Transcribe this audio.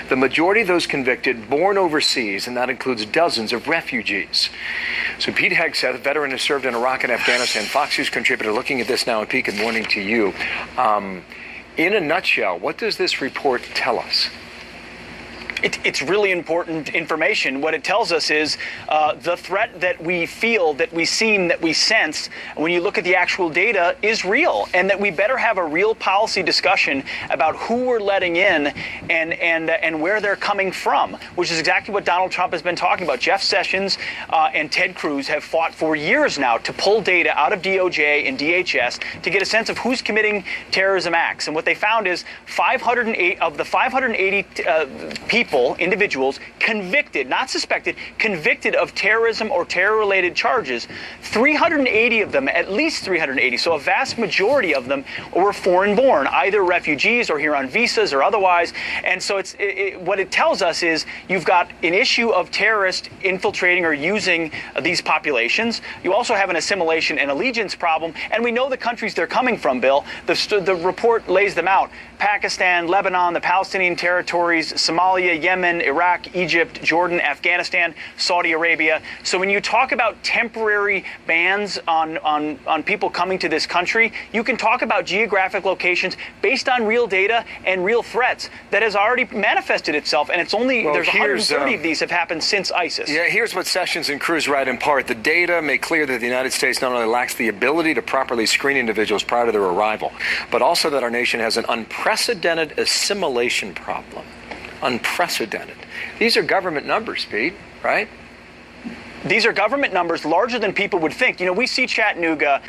The majority of those convicted born overseas, and that includes dozens of refugees. So Pete Hegseth, veteran who served in Iraq and Afghanistan, Fox News contributor, looking at this now. And Pete, good morning to you. In a nutshell, what does this report tell us? It's really important information. What it tells us is the threat that we feel, that we seem, that we sense, when you look at the actual data, is real, and that we better have a real policy discussion about who we're letting in and where they're coming from, which is exactly what Donald Trump has been talking about. Jeff Sessions and Ted Cruz have fought for years now to pull data out of DOJ and DHS to get a sense of who's committing terrorism acts. And what they found is 508 of the 580 individuals convicted, not suspected, convicted of terrorism or terror-related charges, 380 of them, at least 380, so a vast majority of them were foreign-born, either refugees or here on visas or otherwise. And so what it tells us is you've got an issue of terrorists infiltrating or using these populations. You also have an assimilation and allegiance problem, and we know the countries they're coming from, Bill. The report lays them out: Pakistan, Lebanon, the Palestinian territories, Somalia, Yemen, Iraq, Egypt, Jordan, Afghanistan, Saudi Arabia. So when you talk about temporary bans on people coming to this country, you can talk about geographic locations based on real data and real threats that has already manifested itself. And it's only, there's 130 of these have happened since ISIS. Yeah, here's what Sessions and Cruz write in part. The data make clear that the United States not only lacks the ability to properly screen individuals prior to their arrival, but also that our nation has an unprecedented assimilation problem. Unprecedented. These are government numbers, Pete, right? These are government numbers larger than people would think. You know, we see Chattanooga.